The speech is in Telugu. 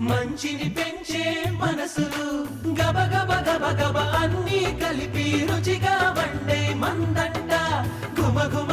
మంచిని పెంచే మనసులు గబ గబ గబ గబ అన్నీ కలిపి రుచిగా వండే మందంట గుమ గుమ